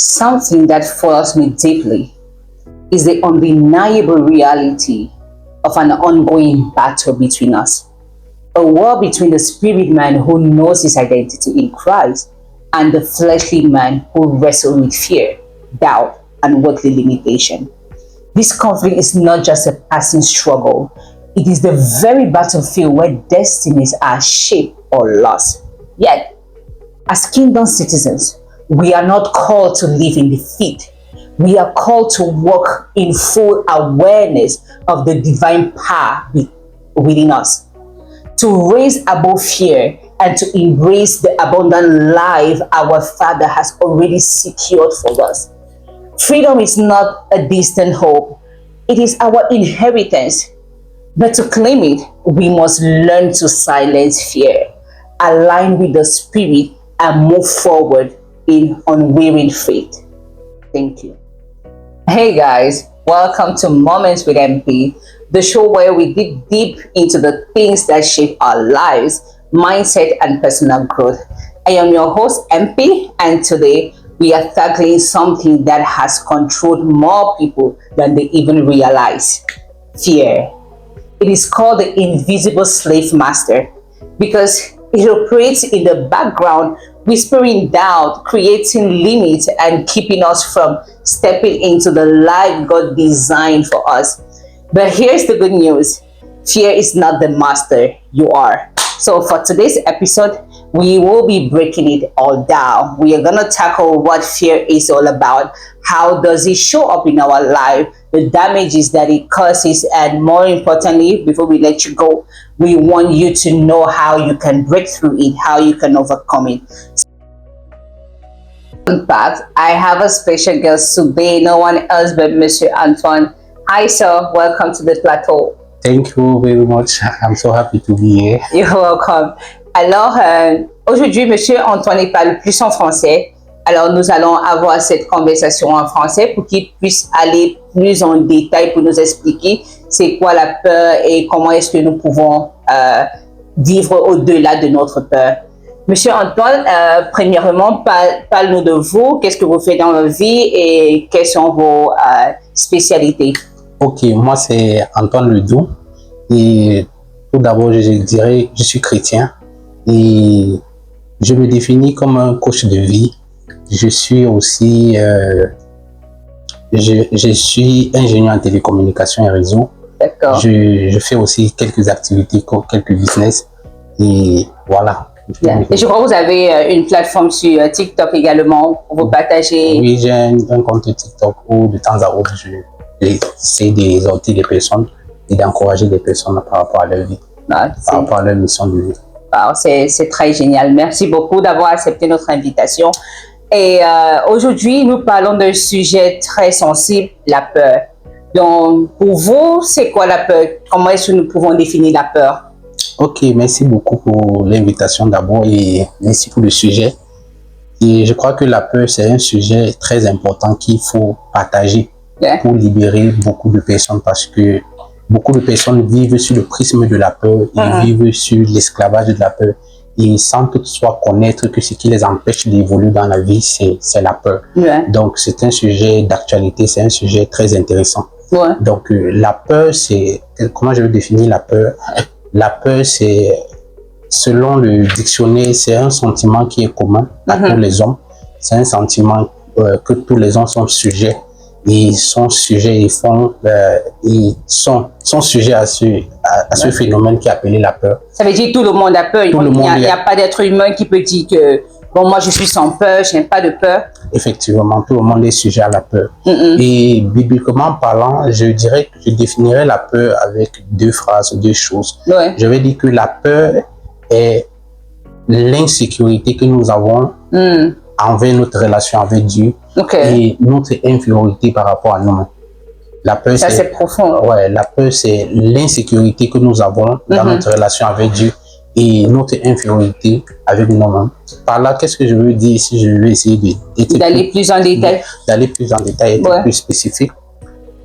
Something that follows me deeply is the undeniable reality of an ongoing battle between us. A war between the spirit man who knows his identity in Christ and the fleshly man who wrestles with fear, doubt, and worldly limitation. This conflict is not just a passing struggle, it is the very battlefield where destinies are shaped or lost. Yet, as kingdom citizens, we are not called to live in defeat. We are called to walk in full awareness of the divine power within us, to raise above fear and to embrace the abundant life our Father has already secured for us. Freedom is not a distant hope, it is our inheritance. But to claim it, we must learn to silence fear, align with the Spirit, and move forward in unwavering faith. Thank you. Hey guys, welcome to Moments with MP, the show where we dig deep into the things that shape our lives, mindset, and personal growth. I am your host, MP, and today we are tackling something that has controlled more people than they even realize: fear. It is called the invisible slave master because it operates in the background, whispering doubt, creating limits, and keeping us from stepping into the life God designed for us. But here's the good news: fear is not the master, you are. So for today's episode, we will be breaking it all down. We are going to tackle what fear is all about, how does it show up in our life, the damages that it causes, and more importantly, before we let you go, we want you to know how you can break through it, how you can overcome it. In fact, I have a special guest today, no one else but Monsieur Antoine. Hi sir, welcome to the plateau. Thank you very much. I'm so happy to be here. You're welcome. Alors, aujourd'hui, Monsieur Antoine parle plus en français. Alors, nous allons avoir cette conversation en français pour qu'il puisse aller plus en détail pour nous expliquer c'est quoi la peur et comment est-ce que nous pouvons vivre au-delà de notre peur. Monsieur Antoine, premièrement, parle-nous de vous, qu'est-ce que vous faites dans la vie et quelles sont vos spécialités. Ok, moi c'est Antoine Ledoux et tout d'abord je dirais que je suis chrétien et je me définis comme un coach de vie. Je suis aussi je suis ingénieur en télécommunications et réseau. D'accord. Je fais aussi quelques activités, quelques business et voilà. Yeah. Et je crois que vous avez une plateforme sur TikTok également pour vous partager. Oui, j'ai un compte TikTok où de temps à autre j'essaie d'exhorter des personnes et d'encourager des personnes par rapport à leur vie, par rapport à leur mission de vie. Wow, c'est très génial. Merci beaucoup d'avoir accepté notre invitation. Et aujourd'hui, nous parlons d'un sujet très sensible, la peur. Donc, pour vous, c'est quoi la peur? Comment est-ce que nous pouvons définir la peur? Ok, merci beaucoup pour l'invitation d'abord et merci pour le sujet. Et je crois que la peur, c'est un sujet très important qu'il faut partager pour libérer beaucoup de personnes parce que beaucoup de personnes vivent sur le prisme de la peur, ils vivent sur l'esclavage de la peur et sans toutefois connaître que ce qui les empêche d'évoluer dans la vie, c'est la peur. Donc, c'est un sujet d'actualité, c'est un sujet très intéressant. Donc, la peur, c'est... Comment je vais définir la peur? La peur, c'est, selon le dictionnaire, c'est un sentiment qui est commun à tous les hommes. C'est un sentiment que tous les hommes sont sujets. Ils sont sujets, ils sont sujets à ce phénomène qui est appelé la peur. Ça veut dire que tout le monde a peur. Il n'y a pas d'être humain qui peut dire que bon, moi je suis sans peur, je n'ai pas de peur. Effectivement, tout le monde est sujet à la peur. Et bibliquement parlant, je dirais que je définirais la peur avec deux phrases, deux choses. Je vais dire que la peur est l'insécurité que nous avons envers notre relation avec Dieu et notre infériorité par rapport à nous-mêmes. La peur, c'est profond. Ouais, la peur, c'est l'insécurité que nous avons dans notre relation avec Dieu et notre infériorité avec nous-mêmes. Par là, qu'est-ce que je veux dire ici? Je vais essayer d'aller plus en détail. D'aller plus en détail, être plus spécifique.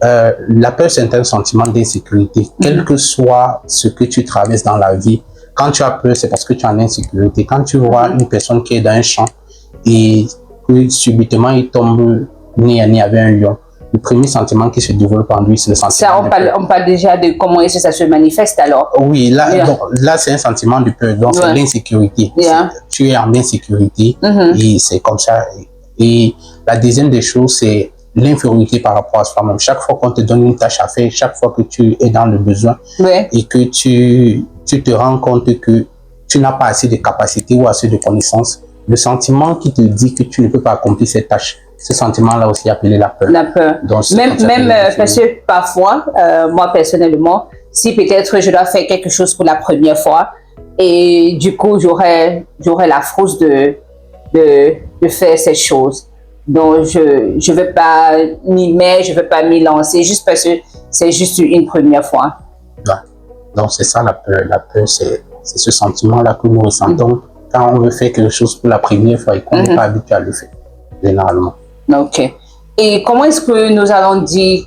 La peur, c'est un sentiment d'insécurité. Quel que soit ce que tu traverses dans la vie, quand tu as peur, c'est parce que tu es en insécurité. Quand tu vois une personne qui est dans un champ et que subitement il tombe nez à nez avec un lion, le premier sentiment qui se développe en lui, c'est le sentiment de peur. On parle déjà de comment est-ce que ça se manifeste alors. Oui, là c'est un sentiment de peur, donc c'est l'insécurité. Tu es en insécurité et c'est comme ça. Et la deuxième des choses, c'est l'infériorité par rapport à soi-même. Chaque fois qu'on te donne une tâche à faire, chaque fois que tu es dans le besoin et que tu te rends compte que tu n'as pas assez de capacité ou assez de connaissances, le sentiment qui te dit que tu ne peux pas accomplir cette tâche, ce sentiment-là aussi appelé la peur. La peur. Donc, même parce que parfois, moi personnellement, si peut-être je dois faire quelque chose pour la première fois et du coup j'aurais la frousse de faire cette chose. Donc je veux pas m'y mettre, je veux pas m'y lancer juste parce que c'est juste une première fois. Ouais. Donc c'est ça la peur. La peur, c'est ce sentiment-là que nous ressentons quand on veut faire quelque chose pour la première fois et qu'on n'est pas habitué à le faire, généralement. Ok. Et comment est-ce que nous allons dire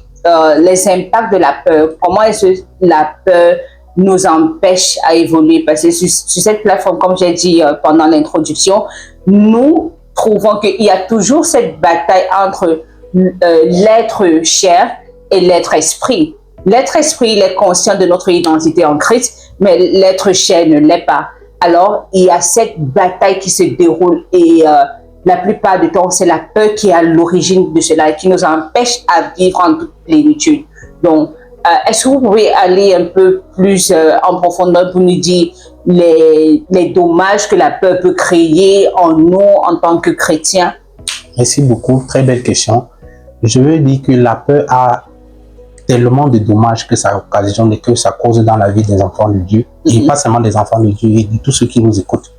les impacts de la peur? Comment est-ce que la peur nous empêche à évoluer? Parce que sur cette plateforme, comme j'ai dit pendant l'introduction, nous trouvons qu'il y a toujours cette bataille entre l'être chair et l'être esprit. L'être esprit, il est conscient de notre identité en Christ, mais l'être chair ne l'est pas. Alors, il y a cette bataille qui se déroule et la plupart du temps, c'est la peur qui est à l'origine de cela et qui nous empêche à vivre en toute plénitude. Donc, est-ce que vous pouvez aller un peu plus en profondeur pour nous dire les dommages que la peur peut créer en nous en tant que chrétiens? Merci beaucoup, très belle question. Je veux dire que la peur a tellement de dommages que ça occasionne et que ça cause dans la vie des enfants de Dieu, et pas seulement des enfants de Dieu, et de tous ceux qui nous écoutent.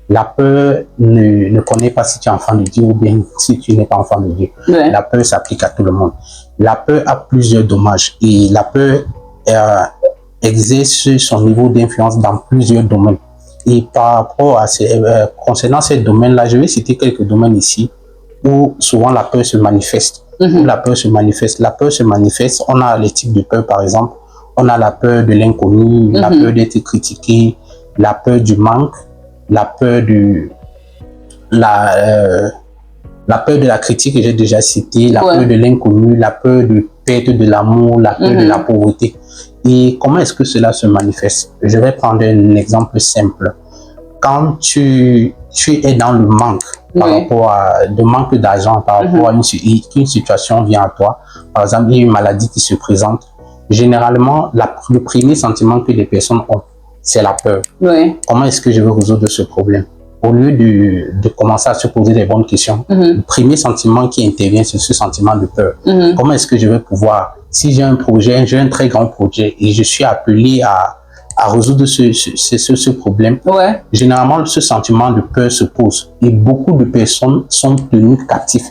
La peur ne connaît pas si tu es enfant de Dieu ou bien si tu n'es pas enfant de Dieu. La peur s'applique à tout le monde. La peur a plusieurs dommages et la peur exerce son niveau d'influence dans plusieurs domaines. Et par rapport à concernant ces domaines-là, je vais citer quelques domaines ici où souvent la peur se manifeste. Où la peur se manifeste. La peur se manifeste. On a les types de peur, par exemple. On a la peur de l'inconnu, la peur d'être critiqué, la peur du manque, la peur de la critique que j'ai déjà citée, la peur de l'inconnu, la peur de perte de l'amour, la peur de la pauvreté. Et comment est-ce que cela se manifeste? Je vais prendre un exemple simple. Quand tu es dans le manque, par rapport à de manque d'argent, par rapport à une situation vient à toi, par exemple, il y a une maladie qui se présente, généralement, le premier sentiment que les personnes ont, c'est la peur. Comment est-ce que je vais résoudre ce problème? Au lieu de commencer à se poser des bonnes questions, le premier sentiment qui intervient, c'est ce sentiment de peur. Comment est-ce que je vais pouvoir, si j'ai un projet, j'ai un très grand projet et je suis appelé à résoudre ce problème, généralement, ce sentiment de peur se pose et beaucoup de personnes sont tenues captives.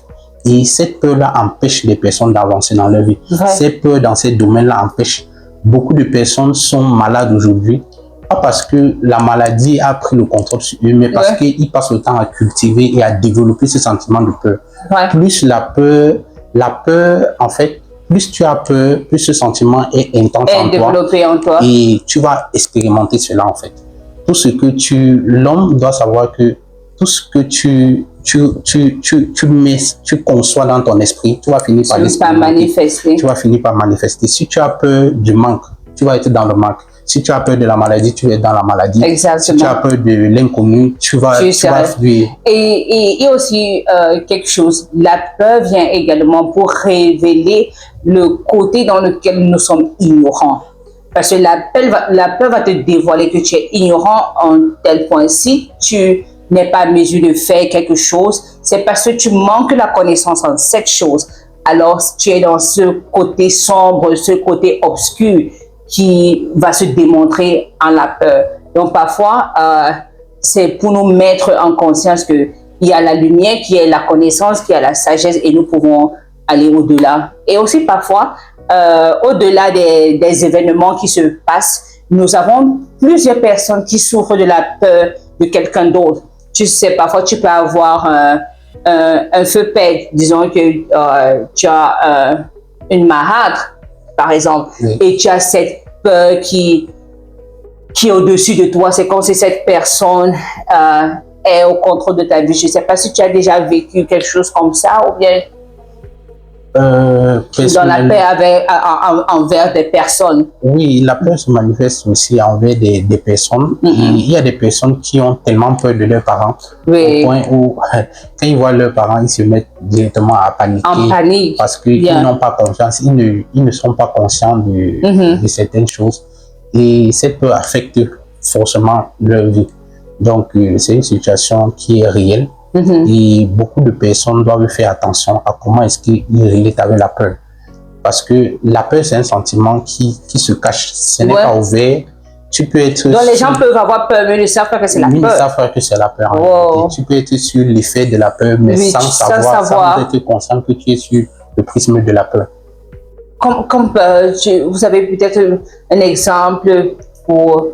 Et cette peur-là empêche les personnes d'avancer dans leur vie. Cette peur dans ces domaines-là empêche. Beaucoup de personnes sont malades aujourd'hui, pas parce que la maladie a pris le contrôle sur eux, mais parce qu'ils passent le temps à cultiver et à développer ce sentiment de peur. Plus la peur, en fait, plus tu as peur, plus ce sentiment est intense en toi. Et tu vas expérimenter cela, en fait. Tout ce que l'homme doit savoir que tout ce que tu conçois dans ton esprit, tu vas finir par manifester. Tu vas finir par manifester. Si tu as peur du manque, tu vas être dans le manque. Si tu as peur de la maladie, tu es dans la maladie. Exactement. Si tu as peur de l'inconnu, tu vas fuir. Et il y a aussi quelque chose. La peur vient également pour révéler le côté dans lequel nous sommes ignorants. Parce que la peur va te dévoiler que tu es ignorant en tel point. Si tu n'es pas en mesure de faire quelque chose, c'est parce que tu manques la connaissance en cette chose. Alors, tu es dans ce côté sombre, ce côté obscur qui va se démontrer en la peur. Donc, parfois, c'est pour nous mettre en conscience qu'il y a la lumière, qu'il y a la connaissance, qu'il y a la sagesse et nous pouvons aller au-delà. Et aussi, parfois, au-delà des événements qui se passent, nous avons plusieurs personnes qui souffrent de la peur de quelqu'un d'autre. Tu sais, parfois, tu peux avoir un feu père, disons que tu as une marâtre, par exemple, et tu as cette peur qui est au-dessus de toi. C'est comme si cette personne est au contrôle de ta vie. Je ne sais pas si tu as déjà vécu quelque chose comme ça ou bien dans la paix envers des personnes. Oui, la peur se manifeste aussi envers des personnes. Il y a des personnes qui ont tellement peur de leurs parents au point où quand ils voient leurs parents, ils se mettent directement à paniquer. En panique. Parce qu'ils n'ont pas confiance, ils ne sont pas conscients de certaines choses. Et cette peur affecte forcément leur vie. Donc, c'est une situation qui est réelle. Et beaucoup de personnes doivent faire attention à comment est-ce qu'ils relatent avec la peur. Parce que la peur, c'est un sentiment qui se cache. Ce n'est pas ouvert. Tu peux être... Donc, les gens peuvent avoir peur, mais ils ne savent pas que c'est la peur. Ils ne savent pas que c'est la peur. Tu peux être sur l'effet de la peur, mais sans savoir, sans être conscient que tu es sur le prisme de la peur. Vous avez peut-être un exemple pour...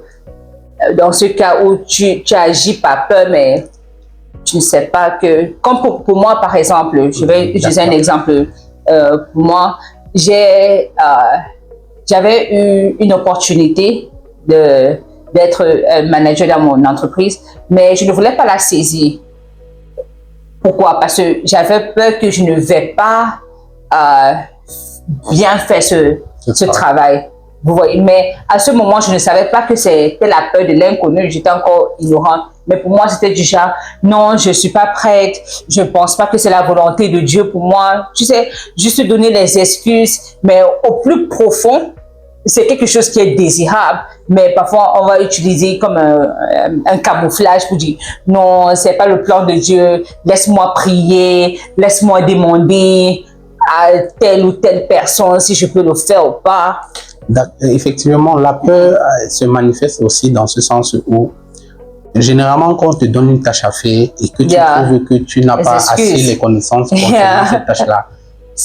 dans ce cas où tu agis par peur, mais tu ne sais pas que... Comme pour moi, par exemple, je vais utiliser un exemple. Pour moi, j'avais eu une opportunité d'être manager dans mon entreprise, mais je ne voulais pas la saisir. Pourquoi? Parce que j'avais peur que je ne vais pas bien faire ce travail. Vous voyez, mais à ce moment, je ne savais pas que c'était la peur de l'inconnu. J'étais encore ignorante. Mais pour moi, c'était du genre, non, je ne suis pas prête. Je ne pense pas que c'est la volonté de Dieu pour moi. Tu sais, juste donner les excuses. Mais au plus profond, c'est quelque chose qui est désirable. Mais parfois, on va utiliser comme un camouflage pour dire, non, ce n'est pas le plan de Dieu. Laisse-moi prier. Laisse-moi demander à telle ou telle personne si je peux le faire ou pas. Effectivement, la peur se manifeste aussi dans ce sens où généralement quand on te donne une tâche à faire et que tu trouves que tu n'as pas assez les connaissances pour faire cette tâche-là,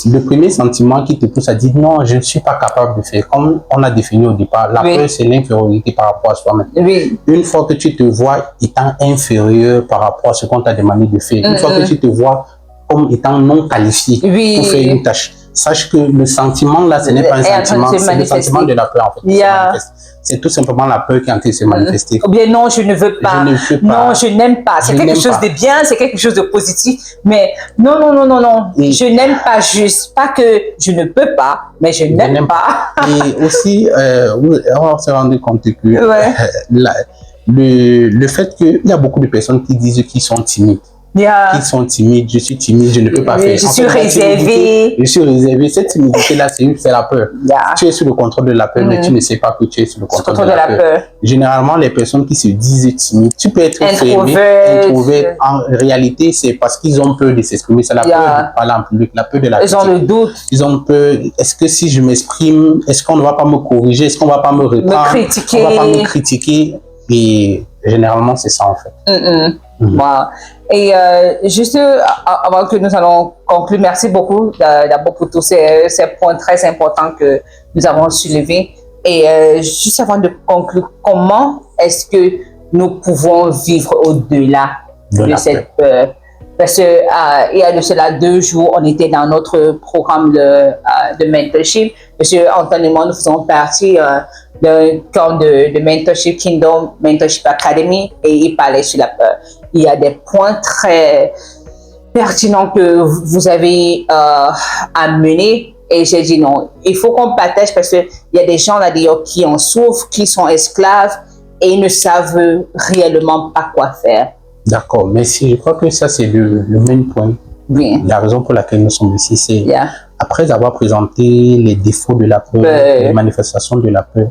le premier sentiment qui te pousse à dire non, je ne suis pas capable de faire. Comme on a défini au départ, la peur c'est l'infériorité par rapport à soi-même. Une fois que tu te vois étant inférieur par rapport à ce qu'on t'a demandé de faire, une fois que tu te vois comme étant non qualifié pour faire une tâche, sache que le sentiment là, ce n'est pas un sentiment, c'est le sentiment de la peur en fait. C'est tout simplement la peur qui est en train de se manifester. Ou bien non, je ne veux pas. Je ne peux pas. Non, je n'aime pas. C'est quelque chose de bien, c'est quelque chose de positif. Mais non, non, non, non, non. Je n'aime pas juste. Pas que je ne peux pas, mais je n'aime pas. Et aussi, on s'est rendu compte que le fait qu'il y a beaucoup de personnes qui disent qu'ils sont timides. Qui sont timides, je suis timide, je ne peux pas faire. Je suis réservé. Je suis réservé. Cette timidité-là, c'est la peur. Tu es sous le contrôle de la peur, mais tu ne sais pas que tu es sous le contrôle de la peur. Généralement, les personnes qui se disent timides, tu peux être fermé, introvert. En réalité, c'est parce qu'ils ont peur de s'exprimer. C'est la peur de parler en public, la peur de la critique. Ils ont le doute. Ils ont peur. Est-ce que si je m'exprime, est-ce qu'on ne va pas me corriger? Est-ce qu'on ne va pas me reprendre? Critiquer. On ne va pas me critiquer. Et généralement, c'est ça en fait. Wow. Et juste avant que nous allons conclure, merci beaucoup d'abord pour tous ces points très importants que nous avons soulevés. Et juste avant de conclure, comment est-ce que nous pouvons vivre au-delà de cette peur? Parce que il y a de cela 2 jours, on était dans notre programme de mentorship. Monsieur Antoine et moi, nous faisons partie d'un camp de mentorship, Kingdom Mentorship Academy, et il parlait sur la peur. Il y a des points très pertinents que vous avez amenés, et j'ai dit non, il faut qu'on partage parce qu'il y a des gens là qui en souffrent, qui sont esclaves et ils ne savent réellement pas quoi faire. D'accord, merci. Je crois que ça c'est le même point. La raison pour laquelle nous sommes ici, c'est après avoir présenté les défauts de la peur, les manifestations de la peur,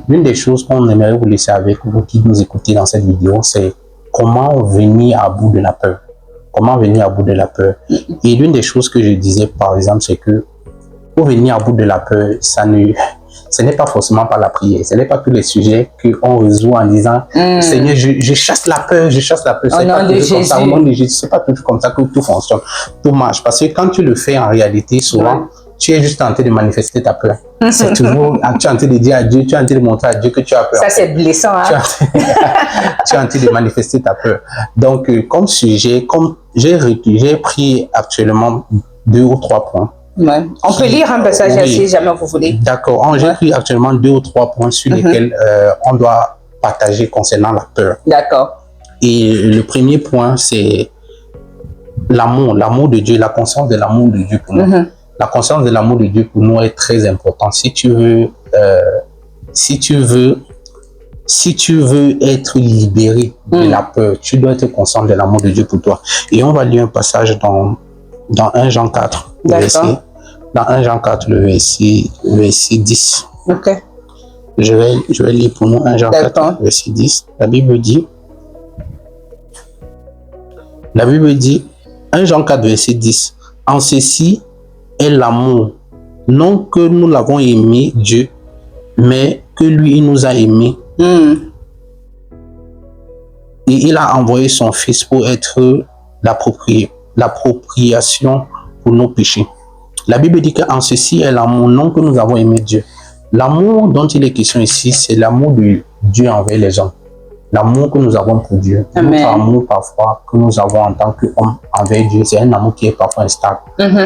l'une des choses qu'on aimerait vous laisser avec vous qui nous écoutez dans cette vidéo, c'est comment venir à bout de la peur. Comment venir à bout de la peur. Et l'une des choses que je disais, par exemple, c'est que pour venir à bout de la peur, ce n'est pas forcément par la prière. Ce n'est pas que les sujets qu'on résout en disant Seigneur, je chasse la peur, je chasse la peur. C'est pas toujours comme ça. Au nom de Jésus, c'est pas toujours comme ça que tout fonctionne, tout marche. Parce que quand tu le fais en réalité, souvent, tu es juste tenté de manifester ta peur. C'est toujours, tu es en train de dire à Dieu, tu es en train de montrer à Dieu que tu as peur. Ça, c'est blessant. Hein? Tu es en train de manifester ta peur. Donc, comme sujet, comme j'ai pris actuellement 2 ou 3 points. On peut lire un passage si jamais vous voulez. D'accord. J'ai pris actuellement 2 ou 3 points sur lesquels on doit partager concernant la peur. D'accord. Et le premier point, c'est l'amour de Dieu, la conscience de l'amour de Dieu pour nous. La conscience de l'amour de Dieu pour nous est très importante. Si tu veux être libéré de la peur, tu dois être conscient de l'amour de Dieu pour toi. Et on va lire un passage dans 1 Jean 4, dans 1 Jean 4, le verset 10. Ok. Je vais lire pour nous 1 Jean 4, verset 10. La Bible dit, 1 Jean 4, verset 10, en ceci est l'amour, non que nous l'avons aimé Dieu, mais que lui, il nous a aimés. Et il a envoyé son Fils pour être l'appropriation pour nos péchés. La Bible dit qu'en ceci est l'amour, non que nous avons aimé Dieu. L'amour dont il est question ici, c'est l'amour de Dieu envers les hommes. L'amour que nous avons pour Dieu. Amen. Notre amour parfois que nous avons en tant qu'homme envers Dieu, c'est un amour qui est parfois instable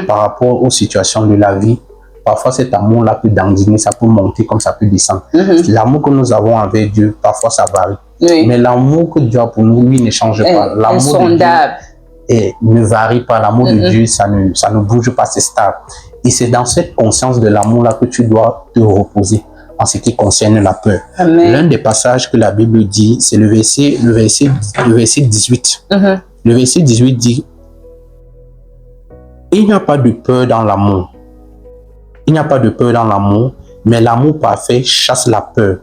par rapport aux situations de la vie. Parfois cet amour-là peut dandiner, ça peut monter comme ça peut descendre. L'amour que nous avons envers Dieu, parfois ça varie. Mais l'amour que Dieu a pour nous, lui, ne change pas. L'amour de Dieu ne varie pas. L'amour de Dieu, ça ne bouge pas, c'est stable. Et c'est dans cette conscience de l'amour-là que tu dois te reposer en ce qui concerne la peur. L'un des passages que la Bible dit, c'est le verset 18. Le verset 18 dit, il n'y a pas de peur dans l'amour. Il n'y a pas de peur dans l'amour, mais l'amour parfait chasse la peur,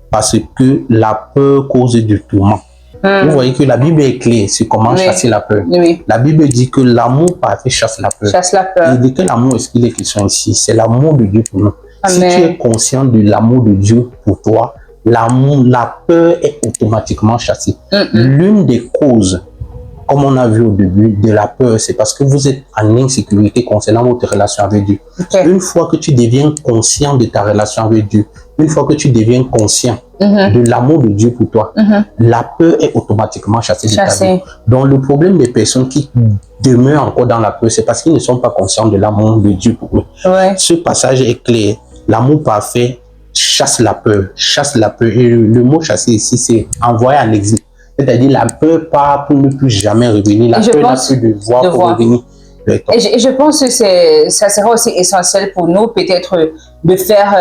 parce que la peur cause du tourment. Vous voyez que la Bible est claire sur comment chasser la peur. La Bible dit que l'amour parfait chasse la peur. Et de quel amour est-ce qu'il est question ici? C'est l'amour de Dieu pour nous. Si tu es conscient de l'amour de Dieu pour toi, la peur est automatiquement chassée. L'une des causes, comme on a vu au début, de la peur, c'est parce que vous êtes en insécurité concernant votre relation avec Dieu. Une fois que tu deviens conscient de ta relation avec Dieu, une fois que tu deviens conscient de l'amour de Dieu pour toi, la peur est automatiquement chassée de ta vie. Donc le problème des personnes qui demeurent encore dans la peur, c'est parce qu'ils ne sont pas conscients de l'amour de Dieu pour eux. Ce passage est clair. L'amour parfait chasse la peur, chasse la peur. Et le mot chasser ici, c'est envoyer en exil. C'est-à-dire la peur part pour ne plus jamais revenir. La peur n'a plus de voix pour revenir. Et je pense que ça sera aussi essentiel pour nous peut-être de faire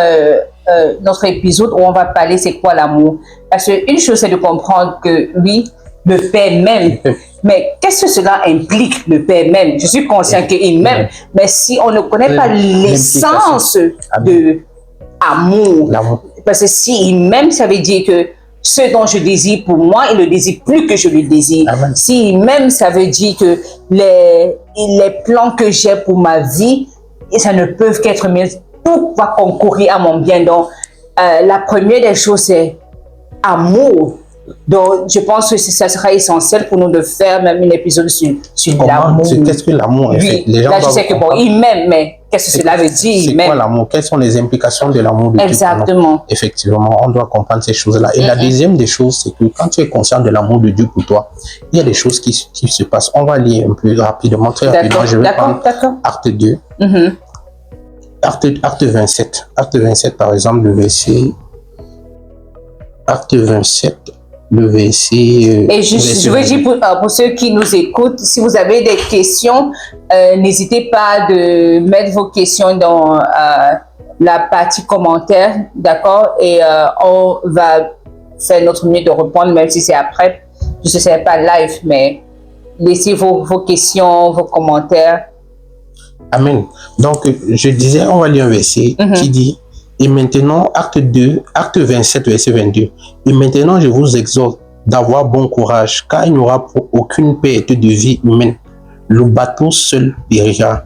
notre épisode où on va parler c'est quoi l'amour. Parce qu'une chose c'est de comprendre que oui, le Père m'aime. Mais qu'est-ce que cela implique, le Père m'aime? Je suis conscient qu'il m'aime. Mais si on ne connaît pas l'essence de amour, parce que s'il m'aime, ça veut dire que ce dont je désire pour moi, il ne désire plus que je le désire. S'il m'aime, ça veut dire que les plans que j'ai pour ma vie, ça ne peut qu'être mieux. Tout va concourir à mon bien. Donc, la première des choses, c'est amour. Donc, je pense que ça sera essentiel pour nous de faire même un épisode sur l'amour. Qu'est-ce que l'amour est fait? Les gens là, je sais que bon, il m'aime, mais qu'est-ce que cela veut dire? C'est quoi l'amour? Quelles sont les implications de l'amour de Dieu? Exactement. Effectivement, on doit comprendre ces choses-là. Et la deuxième des choses, c'est que quand tu es conscient de l'amour de Dieu pour toi, il y a des choses qui se passent. On va lire un peu rapidement, très rapidement. Je vais prendre Acte 2. Acte 27. Acte 27, par exemple, le verset... Acte 27... le verset... Et je veux dire pour ceux qui nous écoutent, si vous avez des questions, n'hésitez pas de mettre vos questions dans la partie commentaires, d'accord? Et on va faire notre mieux de répondre, même si c'est après. Je sais que ce n'est pas live, mais laissez vos questions, vos commentaires. Amen. Donc, je disais, on va lire un verset qui dit... Et maintenant, acte 2, acte 27, verset 22. Et maintenant, je vous exhorte d'avoir bon courage, car il n'y aura aucune perte de vie humaine. Le bateau seul périra.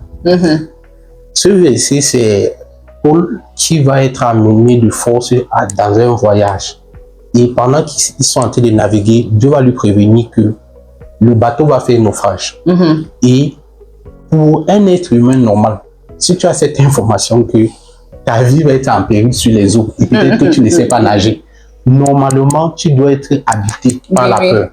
Ce verset, c'est Paul qui va être amené de force dans un voyage. Et pendant qu'ils sont en train de naviguer, Dieu va lui prévenir que le bateau va faire naufrage. Et pour un être humain normal, si tu as cette information que ta vie va être en péril sur les eaux et peut-être que tu ne sais pas nager. Normalement, tu dois être habité par la peur.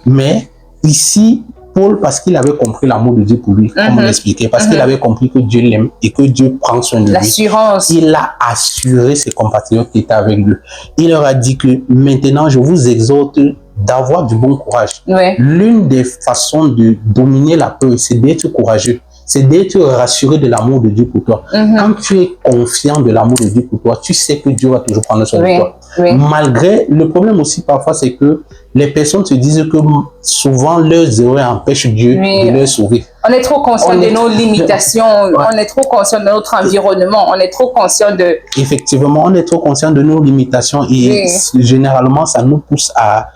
Mais ici, Paul, parce qu'il avait compris l'amour de Dieu pour lui, comme on l'expliquait, parce qu'il avait compris que Dieu l'aime et que Dieu prend soin de lui. L'assurance. Il a assuré ses compatriotes qui étaient avec lui. Il leur a dit que maintenant, je vous exhorte d'avoir du bon courage. L'une des façons de dominer la peur, c'est d'être courageux. C'est d'être rassuré de l'amour de Dieu pour toi. Quand tu es confiant de l'amour de Dieu pour toi, tu sais que Dieu va toujours prendre soin de toi. Malgré, le problème aussi parfois, c'est que les personnes se disent que souvent leurs erreurs empêchent Dieu de leur sauver. On est trop conscient de nos limitations, on est trop conscient de notre environnement, on est trop conscient de... Effectivement, on est trop conscient de nos limitations et généralement, ça nous pousse à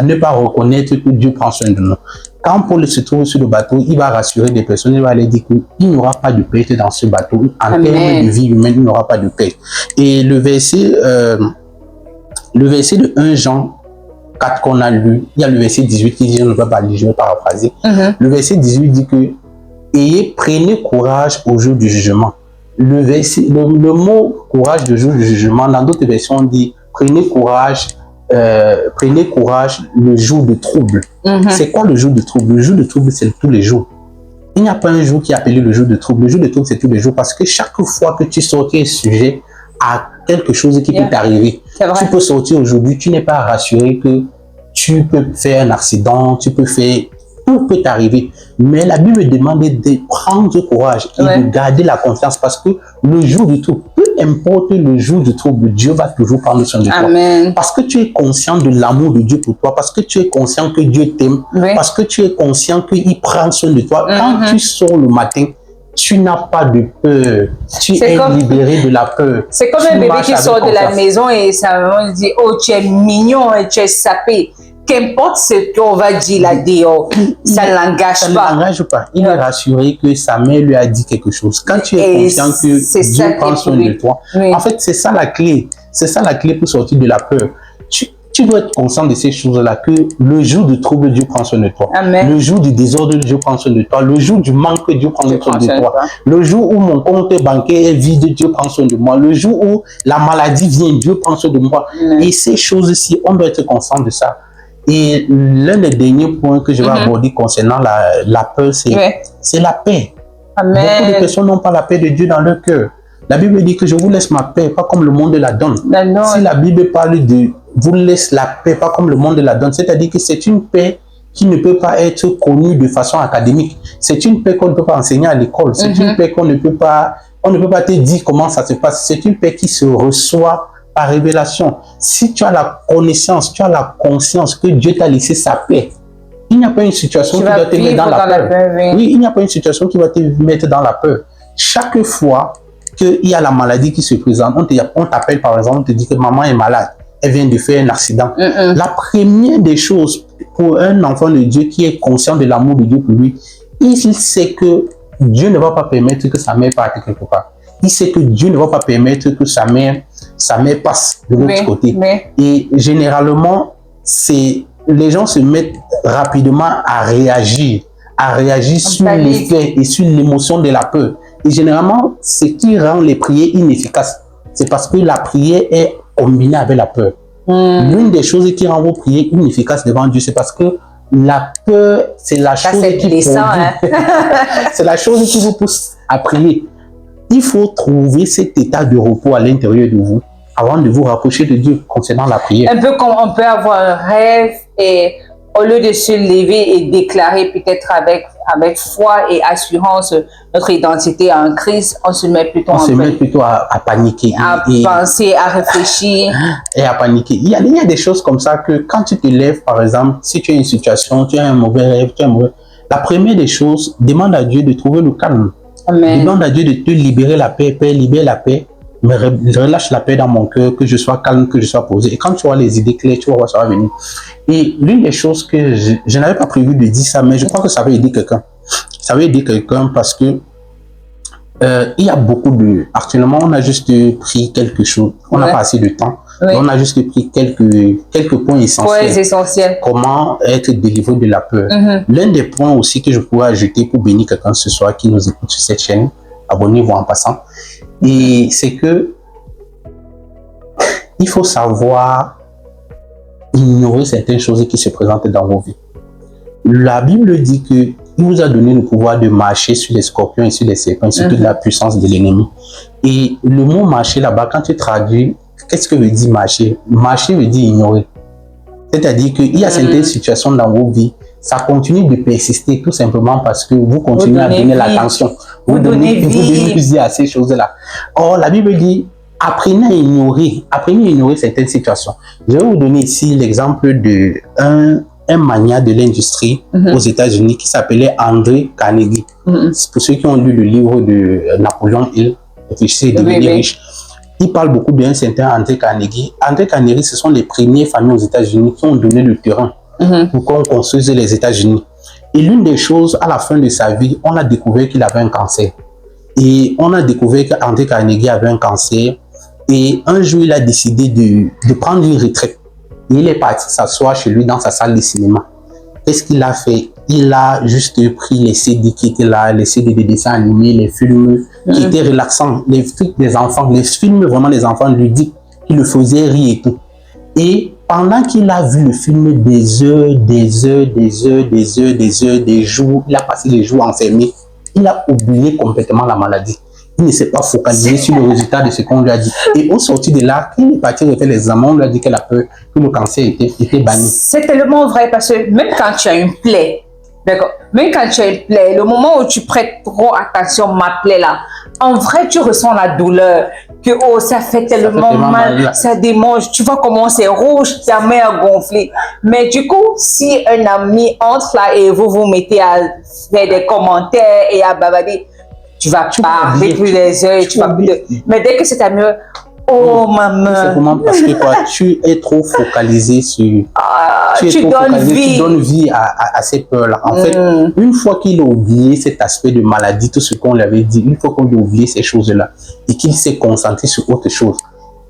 ne pas reconnaître que Dieu prend soin de nous. Quand Paul se trouve sur le bateau, il va rassurer des personnes, il va leur dire qu'il n'y aura pas de perte dans ce bateau. En termes de vie humaine, il n'y aura pas de perte. Et le verset de 1 Jean 4 qu'on a lu, il y a le verset 18 qui dit, je ne vais pas lire, je vais paraphraser. Le verset 18 dit que prenez courage au jour du jugement. Le mot courage du jour du jugement, dans d'autres versions, on dit prenez courage le jour de trouble. C'est quoi le jour de trouble? Le jour de trouble, c'est tous les jours. Il n'y a pas un jour qui est appelé le jour de trouble. Le jour de trouble, c'est tous les jours parce que chaque fois que tu sors, tu es sujet à quelque chose qui peut t'arriver. Tu peux sortir aujourd'hui, tu n'es pas rassuré que tu peux faire un accident, tout peut t'arriver. Mais la Bible demande de prendre courage et de garder la confiance parce que le jour du trouble, peu importe le jour du trouble, Dieu va toujours prendre soin de toi. Parce que tu es conscient de l'amour de Dieu pour toi, parce que tu es conscient que Dieu t'aime, parce que tu es conscient qu'il prend soin de toi. Quand tu sors le matin, tu n'as pas de peur. Tu es libéré de la peur. C'est comme un bébé qui sort de la maison et sa maman dit « Oh, tu es mignon et tu es sapé ». Qu'importe ce qu'on va dire là-dedans, ça ne l'engage pas. Ça ne l'engage pas. Il est rassuré que sa mère lui a dit quelque chose. Quand tu es conscient que Dieu prend soin de toi, en fait, c'est ça la clé. C'est ça la clé pour sortir de la peur. Tu dois être conscient de ces choses-là, que le jour du trouble, Dieu prend soin de toi. Le jour du désordre, Dieu prend soin de toi. Le jour du manque, Dieu prend soin de toi. Le jour où mon compte bancaire est vide, Dieu prend soin de moi. Le jour où la maladie vient, Dieu prend soin de moi. Et ces choses-ci, on doit être conscient de ça. Et l'un des derniers points que je vais aborder concernant la peur, c'est la paix. Beaucoup de personnes n'ont pas la paix de Dieu dans leur cœur. La Bible dit que je vous laisse ma paix, pas comme le monde la donne. Si la Bible parle de vous laisse la paix, pas comme le monde la donne, c'est-à-dire que c'est une paix qui ne peut pas être connue de façon académique. C'est une paix qu'on ne peut pas enseigner à l'école. C'est une paix qu'on ne peut pas te dire comment ça se passe. C'est une paix qui se reçoit par révélation. Si tu as la connaissance, tu as la conscience que Dieu t'a laissé sa paix, il n'y a pas une situation qui va te mettre dans la peur. Oui, il n'y a pas une situation qui va te mettre dans la peur. Chaque fois qu'il y a la maladie qui se présente, on t'appelle par exemple, on te dit que maman est malade, elle vient de faire un accident. La première des choses pour un enfant de Dieu qui est conscient de l'amour de Dieu pour lui, il sait que Dieu ne va pas permettre que sa mère parte quelque part. Il sait que Dieu ne va pas permettre que sa mère passe de l'autre côté. Et généralement, les gens se mettent rapidement à réagir sur l'effet et sur l'émotion de la peur. Et généralement, ce qui rend les prières inefficaces, c'est parce que la prière est combinée avec la peur. L'une des choses qui rend vos prières inefficaces devant Dieu, c'est parce que la peur, c'est la chose c'est la chose qui vous pousse à prier. Il faut trouver cet état de repos à l'intérieur de vous avant de vous rapprocher de Dieu concernant la prière. Un peu comme on peut avoir un rêve et au lieu de se lever et déclarer peut-être avec foi et assurance notre identité en Christ, on se met plutôt à paniquer. À penser, à réfléchir. Et à paniquer. Il y a des choses comme ça que quand tu te lèves, par exemple, si tu as une situation, tu as un mauvais rêve, la première des choses, demande à Dieu de trouver le calme. Demande à Dieu de te libérer la paix. Père, libère la paix. Mais relâche la paix dans mon cœur, que je sois calme, que je sois posé. Et quand tu auras les idées claires, tu vas voir ça va venir. Et l'une des choses que je n'avais pas prévu de dire ça, mais je crois que ça va aider quelqu'un. Ça va aider quelqu'un parce que il y a beaucoup de... Actuellement, on a juste pris quelque chose. On n'a pas assez de temps. On a juste pris quelques points essentiels. Comment être délivré de la peur. L'un des points aussi que je pourrais ajouter pour bénir quelqu'un ce soir qui nous écoute sur cette chaîne, abonnez-vous en passant, et c'est que il faut savoir ignorer certaines choses qui se présentent dans vos vies. La Bible dit que il vous a donné le pouvoir de marcher sur les scorpions et sur les serpents, sur toute la puissance de l'ennemi. Et le mot marcher là-bas, quand tu traduis, qu'est-ce que veut dire marcher? Marcher veut dire ignorer. C'est-à-dire qu'il y a certaines situations dans vos vies, ça continue de persister tout simplement parce que vous continuez à donner l'attention. Vous donnez vie à ces choses-là. Or, la Bible dit, apprenez à ignorer certaines situations. Je vais vous donner ici l'exemple d'un magnat de l'industrie aux États-Unis qui s'appelait André Carnegie. Pour ceux qui ont lu le livre de Napoléon Hill, Réfléchissez et devenir riche, il parle beaucoup d'un certain André Carnegie. André Carnegie, ce sont les premières familles aux États-Unis qui ont donné le terrain pour qu'on construise les États-Unis. Et l'une des choses, à la fin de sa vie, on a découvert qu'il avait un cancer. Et on a découvert qu'André Carnegie avait un cancer. Et un jour, il a décidé de prendre une retraite. Et il est parti s'asseoir chez lui dans sa salle de cinéma. Qu'est-ce qu'il a fait? Il a juste pris les CD qui étaient là, les CD des dessins animés, les films qui étaient relaxants, les trucs des enfants, les films vraiment des enfants ludiques qui le faisaient rire et tout. Et pendant qu'il a vu le film des heures, des jours, il a passé les jours enfermé, il a oublié complètement la maladie. Il ne s'est pas focalisé sur le résultat de ce qu'on lui a dit. Et au sorti de là, il est parti refaire les examens, on lui a dit qu'elle a peur, que le cancer était banni. C'est tellement vrai parce que même quand tu as une plaie, d'accord, même quand tu as une plaie, le moment où tu prêtes trop attention à ma plaie là, en vrai, tu ressens la douleur, que oh, ça fait tellement mal, ça démange, tu vois comment c'est rouge, ta main a gonflé. Mais du coup, si un ami entre là et vous vous mettez à faire des commentaires et à bavarder, tu vas parler plus les heures, tu vas plus. Mais dès que c'est à mieux, oh maman. C'est comment parce que toi, tu es trop focalisé sur. Tu donnes vie à ces peurs-là. En fait, une fois qu'il a oublié cet aspect de maladie, tout ce qu'on lui avait dit, une fois qu'on a oublié ces choses-là et qu'il s'est concentré sur autre chose,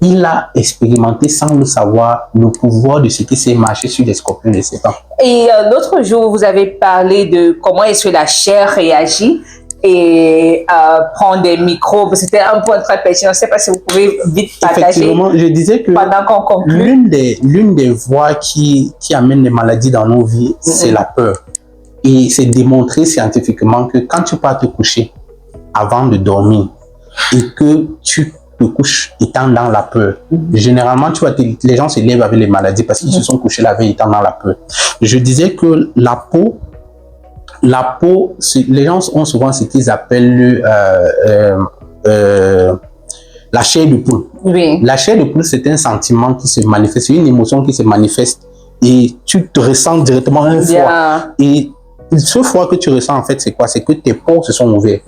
il a expérimenté sans le savoir le pouvoir de ce qui s'est marché sur les scorpions de Satan. Et l'autre jour, vous avez parlé de comment est-ce que la chair réagit et prendre des microbes. C'était un point très pertinent. Je ne sais pas si vous pouvez vite partager. Effectivement, je disais que pendant qu'on conclut, l'une des voies qui amène les maladies dans nos vies, c'est la peur. Et c'est démontré scientifiquement que quand tu pars te coucher avant de dormir et que tu te couches étant dans la peur, généralement, tu vois, les gens se lèvent avec les maladies parce qu'ils se sont couchés la veille étant dans la peur. Je disais que la peau, les gens ont souvent ce qu'ils appellent la chair de poule. Oui. La chair de poule, c'est un sentiment qui se manifeste, c'est une émotion qui se manifeste et tu te ressens directement un froid. Et ce froid que tu ressens, en fait, c'est quoi? C'est que tes pores se sont ouverts.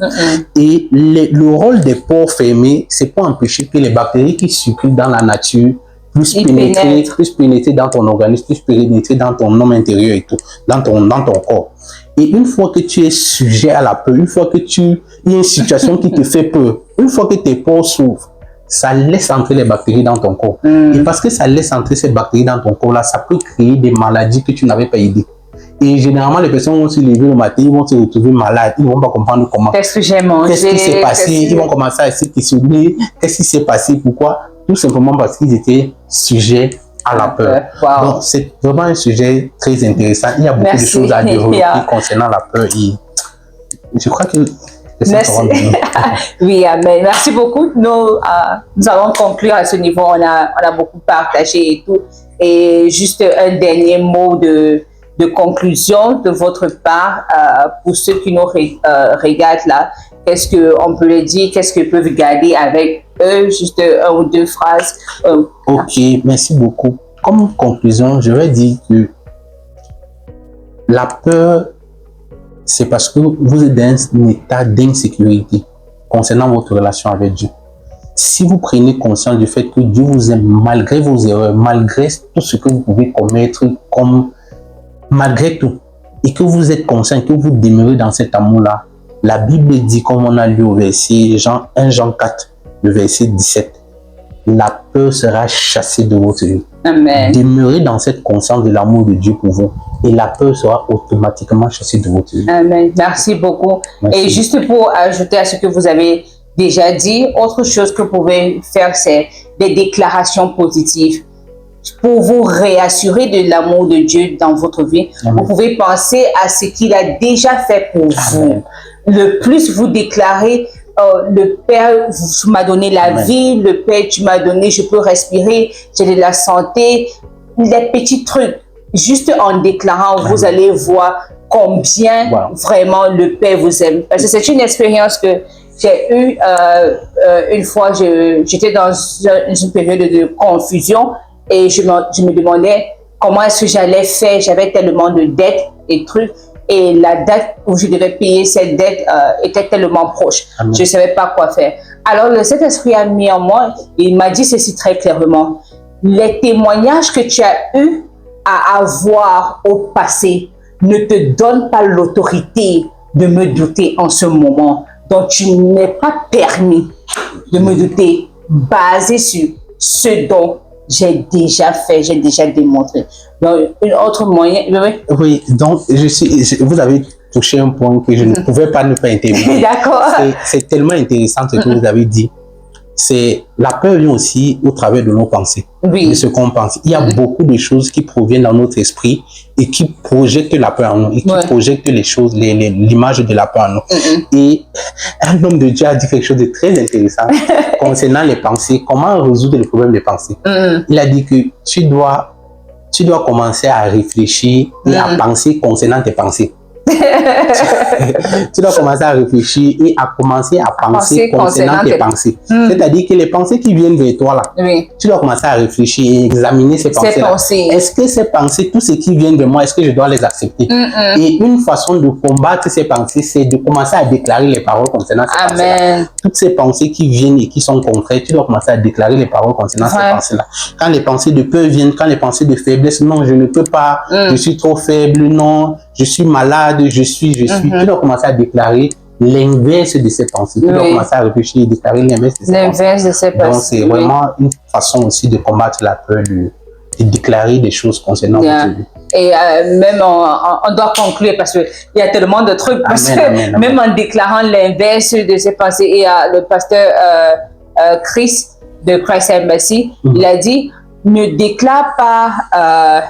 Et le rôle des pores fermés, c'est pour empêcher que les bactéries qui circulent dans la nature puissent pénétrer dans ton organisme, puissent pénétrer dans ton homme intérieur et tout, dans ton corps. Et une fois que tu es sujet à la peur, une fois que il y a une situation qui te fait peur, une fois que tes pores s'ouvrent, ça laisse entrer les bactéries dans ton corps. Et parce que ça laisse entrer ces bactéries dans ton corps là, ça peut créer des maladies que tu n'avais pas idée. Et généralement, les personnes vont se lever le matin, ils vont se retrouver malades, ils ne vont pas comprendre comment. Qu'est-ce que j'ai mangé? Qu'est-ce qui s'est passé? Ils vont commencer à se questionner. Qu'est-ce qui s'est passé? Pourquoi? Tout simplement parce qu'ils étaient sujets à la peur. Wow. Donc, c'est vraiment un sujet très intéressant. Il y a beaucoup de choses à développer concernant la peur. Et je crois que merci. Oui, mais merci beaucoup. Nous allons conclure à ce niveau. On a beaucoup partagé et tout. Et juste un dernier mot de conclusion de votre part pour ceux qui nous regardent là. Qu'est-ce qu'on peut leur dire? Qu'est-ce qu'ils peuvent garder avec eux? Juste un ou deux phrases. Ok, merci beaucoup. Comme conclusion, je vais dire que la peur, c'est parce que vous êtes dans un état d'insécurité concernant votre relation avec Dieu. Si vous prenez conscience du fait que Dieu vous aime malgré vos erreurs, malgré tout ce que vous pouvez commettre, malgré tout, et que vous êtes conscient que vous demeurez dans cet amour-là, la Bible dit, comme on a lu au verset 1 Jean 4, le verset 17, la peur sera chassée de votre vie. Amen. Demeurez dans cette conscience de l'amour de Dieu pour vous et la peur sera automatiquement chassée de votre vie. Amen. Merci beaucoup. Merci. Et juste pour ajouter à ce que vous avez déjà dit, autre chose que vous pouvez faire, c'est des déclarations positives. Pour vous réassurer de l'amour de Dieu dans votre vie, Amen. Vous pouvez penser à ce qu'il a déjà fait pour vous. Le plus vous déclarez, le Père, tu m'as donné la Amen. Vie, le Père, tu m'as donné, je peux respirer, j'ai de la santé. les petits trucs, juste en déclarant, vous allez voir combien vraiment le Père vous aime. Parce que c'est une expérience que j'ai eue une fois, j'étais dans une période de confusion et je me demandais comment est-ce que j'allais faire. J'avais tellement de dettes et trucs. Et la date où je devais payer cette dette était tellement proche. Amen. Je ne savais pas quoi faire. Alors, le Saint-Esprit a mis en moi, il m'a dit ceci très clairement. Les témoignages que tu as eus à avoir au passé ne te donnent pas l'autorité de me douter en ce moment. Donc, tu n'es pas permis de me douter basé sur ce dont j'ai déjà fait, j'ai déjà démontré. Donc, un autre moyen... Oui, donc, vous avez touché un point que je ne pouvais pas ne pas intervenir. D'accord. C'est tellement intéressant ce que vous avez dit. C'est la peur vient aussi au travers de nos pensées, de ce qu'on pense. Il y a beaucoup de choses qui proviennent dans notre esprit et qui projettent la peur en nous, et qui projettent les choses, l'image de la peur en nous. Et un homme de Dieu a dit quelque chose de très intéressant concernant les pensées, comment résoudre le problème des pensées. Il a dit que tu dois commencer à réfléchir et à penser concernant tes pensées. Tu dois commencer à réfléchir et à commencer à penser concernant tes pensées. C'est-à-dire que les pensées qui viennent vers toi là, tu dois commencer à réfléchir et examiner ces pensées-là. Est-ce que ces pensées, tout ce qui vient de moi, est-ce que je dois les accepter? Et une façon de combattre ces pensées, c'est de commencer à déclarer les paroles concernant ces pensées-là. Toutes ces pensées qui viennent et qui sont contraires, tu dois commencer à déclarer les paroles concernant ces pensées-là. Quand les pensées de peur viennent, quand les pensées de faiblesse, non, je ne peux pas, je suis trop faible, non, je suis malade, je suis, tu dois commencer à déclarer l'inverse de ces pensées. Tu dois commencer à réfléchir et déclarer l'inverse de ces pensées. Donc, c'est vraiment une façon aussi de combattre la peur, de déclarer des choses concernant votre vie. Et même on doit conclure parce qu'il y a tellement de trucs. Même en déclarant l'inverse de ces pensées, et le pasteur Chris de Christ Embassy, il a dit, ne déclare pas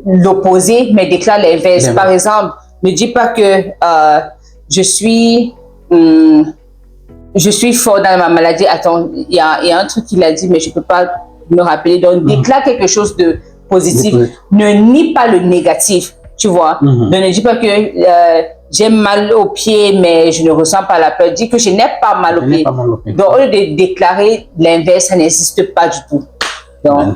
l'opposé, mais déclare l'inverse. Par exemple, ne dis pas que je suis fort dans ma maladie. Attends, il y a un truc qu'il a dit, mais je ne peux pas me rappeler. Donc, déclare quelque chose de positif. Ne nie pas le négatif, tu vois. Ne dis pas que j'ai mal au pied, mais je ne ressens pas la peur. Dis que je n'ai pas mal au pied. Donc, au lieu de déclarer l'inverse, ça n'existe pas du tout. Donc,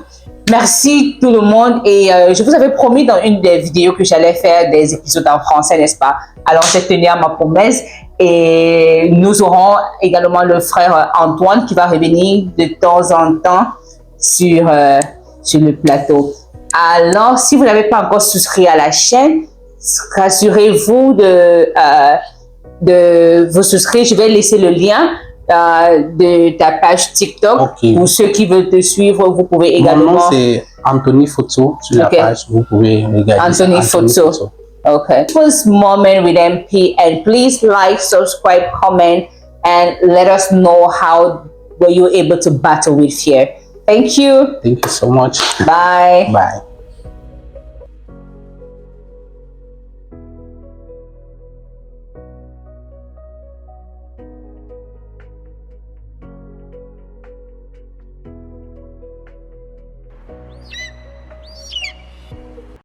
merci tout le monde, et je vous avais promis dans une des vidéos que j'allais faire des épisodes en français, n'est-ce pas? Alors j'ai tenu à ma promesse, et nous aurons également le frère Antoine qui va revenir de temps en temps sur le plateau. Alors si vous n'avez pas encore souscrit à la chaîne, rassurez-vous de vous souscrire. Je vais laisser le lien de ta page TikTok. Pour ceux qui veulent te suivre, vous pouvez également... Mon nom c'est Anthony Fotso sur la page, vous pouvez regarder Anthony Fotso. Okay. This moment with MP, and please like, subscribe, comment, and let us know how were you able to battle with fear. Thank you. Thank you so much. Bye. Bye.